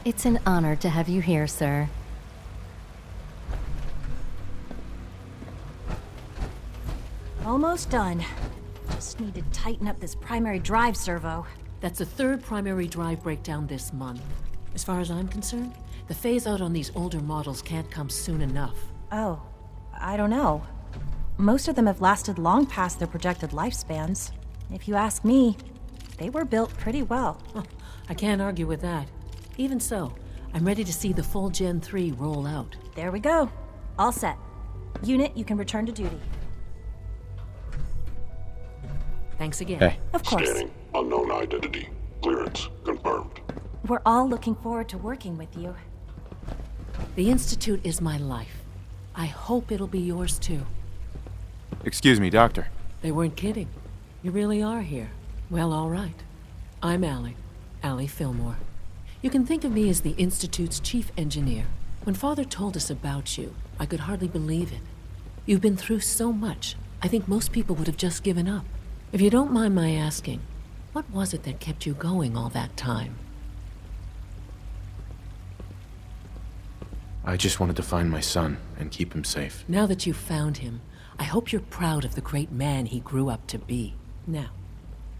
It's an honor to have you here, sir. Almost done. Just need to tighten up this primary drive servo. That's the third primary drive breakdown this month. As far as I'm concerned, the phase-out on these older models can't come soon enough. Oh, I don't know. Most of them have lasted long past their projected lifespans. If you ask me, they were built pretty well. I can't argue with that. Even so, I'm ready to see the full Gen 3 roll out. There we go. All set. Unit, you can return to duty. Thanks again. Hey. Of course. Scanning. Unknown identity. Clearance confirmed. We're all looking forward to working with you. The Institute is my life. I hope it'll be yours too. Excuse me, Doctor. They weren't kidding. You really are here. Well, all right. I'm Allie Fillmore. You can think of me as the Institute's chief engineer. When Father told us about you, I could hardly believe it. You've been through so much, I think most people would have just given up. If you don't mind my asking, what was it that kept you going all that time? I just wanted to find my son and keep him safe. Now that you've found him, I hope you're proud of the great man he grew up to be. Now,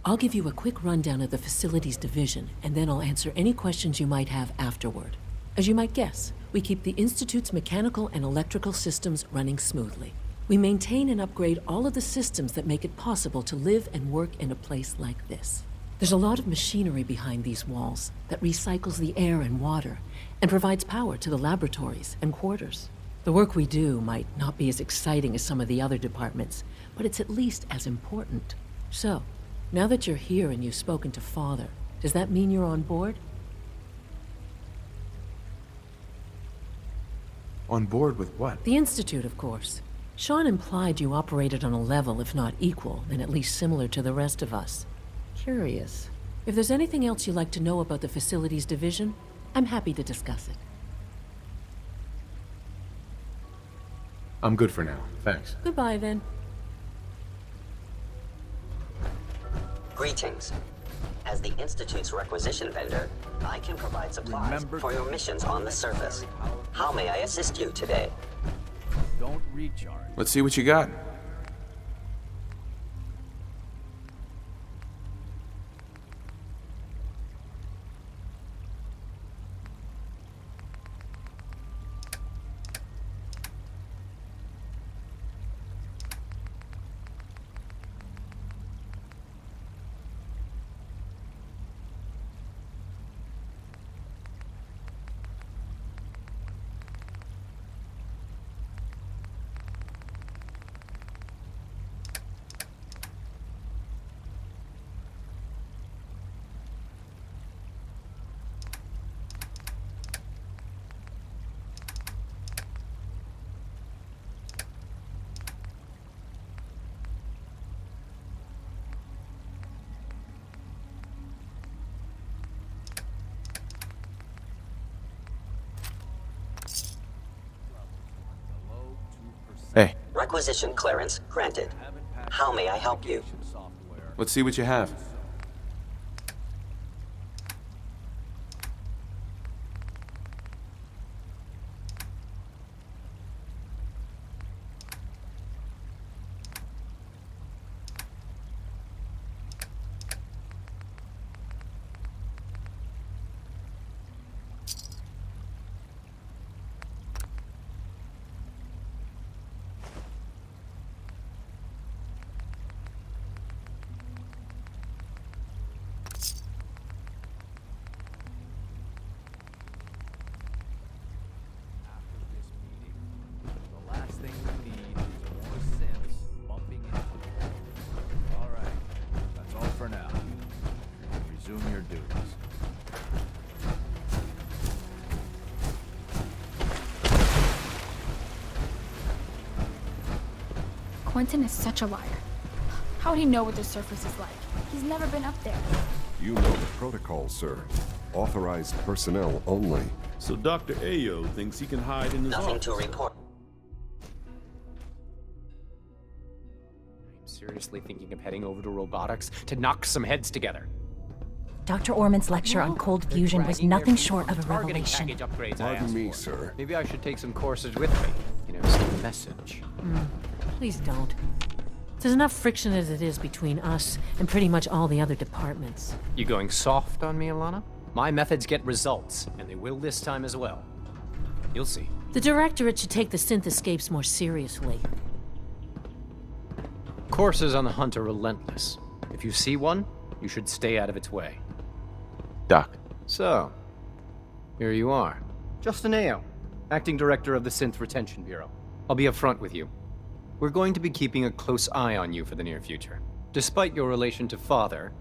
I'll give you a quick rundown of the Facilities Division, and then I'll answer any questions you might have afterward. As you might guess, we keep the Institute's mechanical and electrical systems running smoothly. We maintain and upgrade all of the systems that make it possible to live and work in a place like this. There's a lot of machinery behind these walls that recycles the air and water and provides power to the laboratories and quarters. The work we do might not be as exciting as some of the other departments, but it's at least as important. So, now that you're here and you've spoken to Father, does that mean you're on board? On board with what? The Institute, of course. Sean implied you operated on a level, if not equal, then at least similar to the rest of us. Curious. If there's anything else you'd like to know about the Facilities Division, I'm happy to discuss it. I'm good for now, thanks. Goodbye, then. Greetings. As the Institute's requisition vendor, I can provide supplies for your missions on the surface. How may I assist you today? Don't recharge. Let's see what you got. Hey, Requisition clearance granted. How may I help you? let's see what you have. Quentin is such a liar. How'd he know what the surface is like? He's never been up there. You know the protocol, sir. Authorized personnel only. So Dr. Ayo thinks he can hide in his Nothing office. to report. I'm seriously thinking of heading over to robotics to knock some heads together. Dr. Orman's lecture on cold fusion was nothing short of a revelation. Pardon me, sir. Maybe I should take some courses with me. You know, send a message. Please don't. There's enough friction as it is between us and pretty much all the other departments. You going soft on me, Alana? My methods get results, and they will this time as well. You'll see. The Directorate should take the synth escapes more seriously. Courses on the hunt are relentless. If you see one, you should stay out of its way. Doc. So, here you are. Justin Ayo, Acting Director of the Synth Retention Bureau. I'll be upfront with you. We're going to be keeping a close eye on you for the near future. Despite your relation to Father,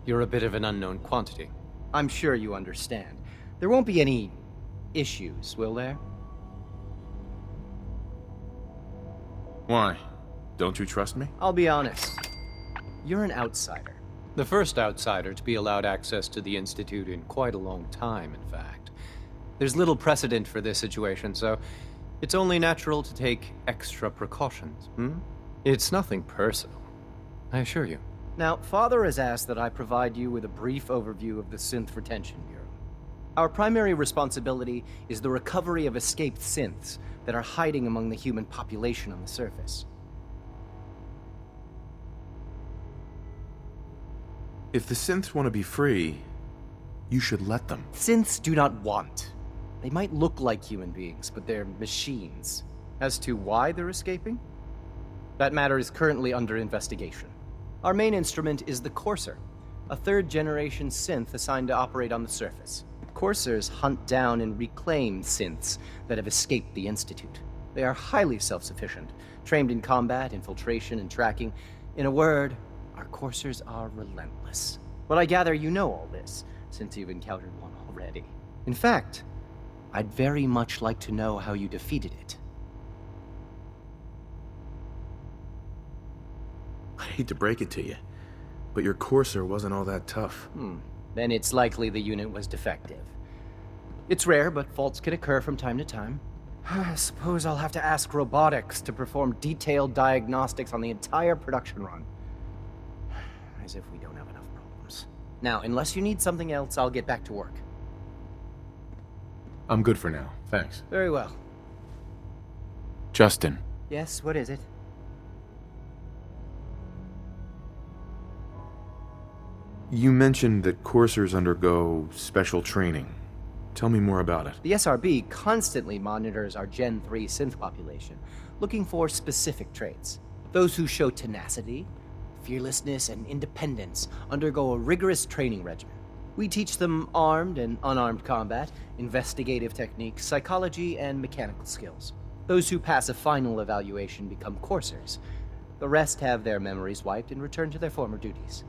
you're a bit of an unknown quantity. I'm sure you understand. There won't be any issues, will there? Why? Don't you trust me? I'll be honest. You're an outsider. The first outsider to be allowed access to the Institute in quite a long time, in fact. There's little precedent for this situation, so it's only natural to take extra precautions, It's nothing personal, I assure you. Now, Father has asked that I provide you with a brief overview of the Synth Retention Bureau. Our primary responsibility is the recovery of escaped synths that are hiding among the human population on the surface. If the synths want to be free, you should let them. Synths do not want. They might look like human beings, but they're machines. As to why they're escaping? That matter is currently under investigation. Our main instrument is the Courser, a third-generation synth assigned to operate on the surface. Coursers hunt down and reclaim synths that have escaped the Institute. They are highly self-sufficient, trained in combat, infiltration, and tracking. In a word, our Coursers are relentless. But I gather you know all this, since you've encountered one already. In fact, I'd very much like to know how you defeated it. I hate to break it to you, but your Courser wasn't all that tough. Then it's likely the unit was defective. It's rare, but faults can occur from time to time. I suppose I'll have to ask robotics to perform detailed diagnostics on the entire production run. As if we don't have enough problems. Now, unless you need something else, I'll get back to work. I'm good for now, thanks. Very well. Justin. Yes, what is it? You mentioned that coursers undergo special training. Tell me more about it. The SRB constantly monitors our Gen 3 synth population, looking for specific traits. Those who show tenacity, fearlessness, and independence undergo a rigorous training regimen. We teach them armed and unarmed combat, investigative techniques, psychology, and mechanical skills. Those who pass a final evaluation become coursers. The rest have their memories wiped and return to their former duties.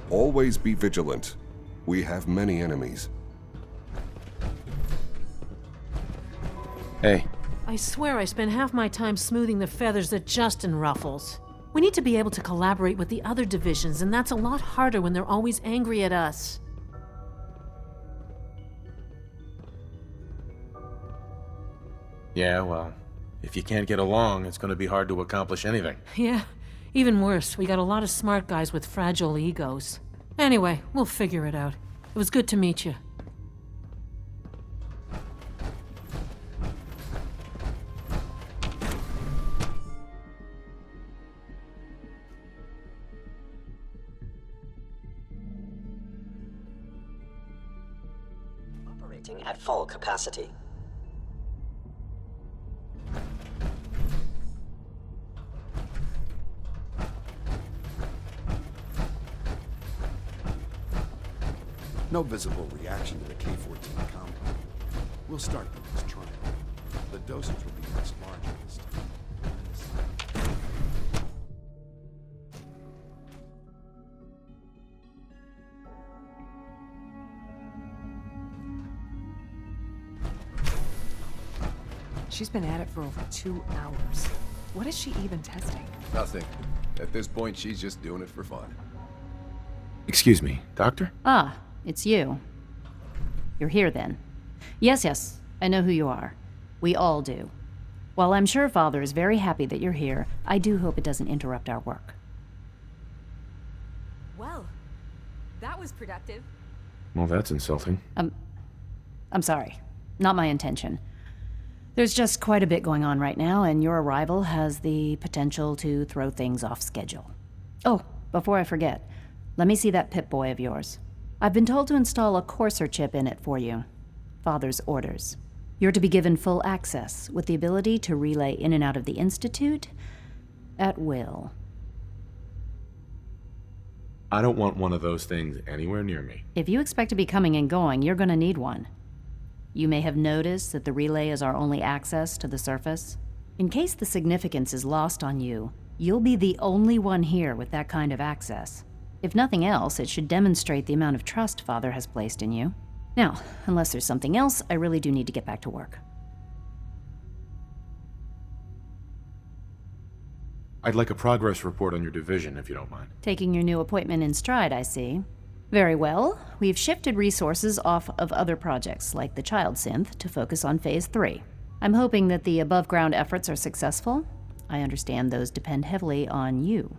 Always be vigilant. We have many enemies. Hey. I swear I spend half my time smoothing the feathers that Justin ruffles. We need to be able to collaborate with the other divisions, and that's a lot harder when they're always angry at us. Yeah, well, if you can't get along, it's going to be hard to accomplish anything. Yeah, even worse, we got a lot of smart guys with fragile egos. Anyway, we'll figure it out. It was good to meet you. Operating at full capacity. No visible reaction to the K-14 compound. We'll start the next trial. The dosage will be much larger this time. She's been at it for over 2 hours. What is she even testing? Nothing. At this point, she's just doing it for fun. Excuse me, Doctor? Ah, it's you. You're here then. Yes, I know who you are. We all do. While I'm sure Father is very happy that you're here, I do hope it doesn't interrupt our work. That was productive. Well, that's insulting. I'm sorry. Not my intention. There's just quite a bit going on right now, and your arrival has the potential to throw things off schedule. Oh, before I forget, let me see that Pip-Boy of yours. I've been told to install a Courser chip in it for you. Father's orders. You're to be given full access, with the ability to relay in and out of the Institute at will. I don't want one of those things anywhere near me. If you expect to be coming and going, you're gonna need one. You may have noticed that the relay is our only access to the surface. In case the significance is lost on you, you'll be the only one here with that kind of access. If nothing else, it should demonstrate the amount of trust Father has placed in you. Now, unless there's something else, I really do need to get back to work. I'd like a progress report on your division, if you don't mind. Taking your new appointment in stride, I see. Very well. We've shifted resources off of other projects, like the Child Synth, to focus on Phase 3. I'm hoping that the above-ground efforts are successful. I understand those depend heavily on you.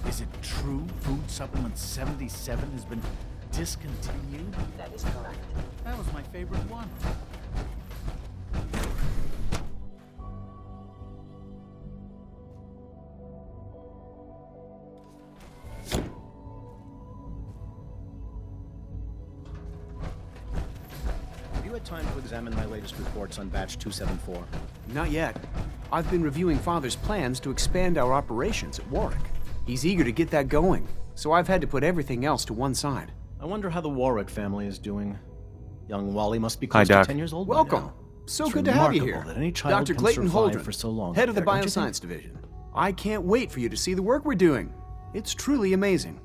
Is it true Food Supplement 77 has been discontinued? That is correct. That was my favorite one. Have you had time to examine my latest reports on Batch 274? Not yet. I've been reviewing Father's plans to expand our operations at Warwick. He's eager to get that going, so I've had to put everything else to one side. I wonder how the Warwick family is doing. Young Wally must be close to 10 years old. Welcome. So good to have you here. That any child Dr. can Clayton survive Holdren, for so long head of the there, don't you think? Bioscience Division. I can't wait for you to see the work we're doing. It's truly amazing.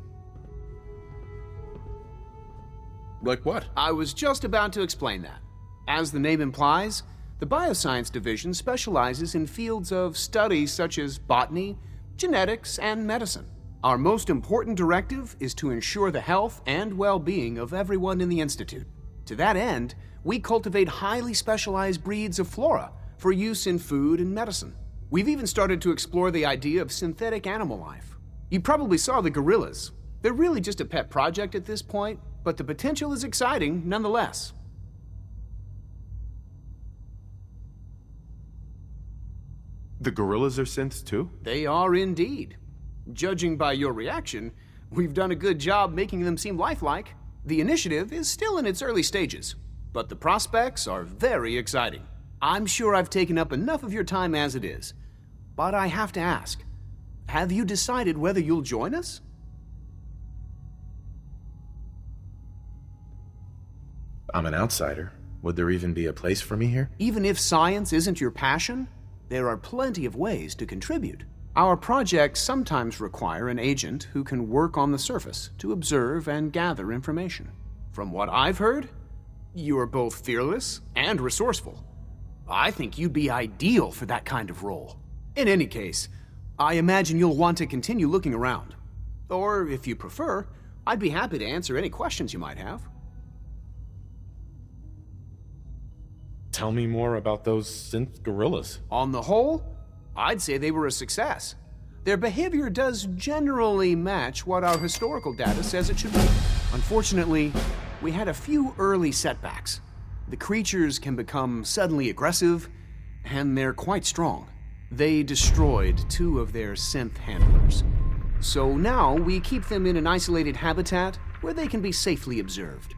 Like what? I was just about to explain that. As the name implies, the Bioscience Division specializes in fields of study such as botany, genetics, and medicine. Our most important directive is to ensure the health and well-being of everyone in the Institute. To that end, we cultivate highly specialized breeds of flora for use in food and medicine. We've even started to explore the idea of synthetic animal life. You probably saw the gorillas. They're really just a pet project at this point, but the potential is exciting nonetheless. The gorillas are synths too? They are indeed. Judging by your reaction, we've done a good job making them seem lifelike. The initiative is still in its early stages, but the prospects are very exciting. I'm sure I've taken up enough of your time as it is, but I have to ask, have you decided whether you'll join us? I'm an outsider. Would there even be a place for me here? Even if science isn't your passion, there are plenty of ways to contribute. Our projects sometimes require an agent who can work on the surface to observe and gather information. From what I've heard, you are both fearless and resourceful. I think you'd be ideal for that kind of role. In any case, I imagine you'll want to continue looking around. Or, if you prefer, I'd be happy to answer any questions you might have. Tell me more about those synth gorillas. On the whole, I'd say they were a success. Their behavior does generally match what our historical data says it should be. Unfortunately, we had a few early setbacks. The creatures can become suddenly aggressive, and they're quite strong. They destroyed 2 of their synth handlers. So now we keep them in an isolated habitat where they can be safely observed.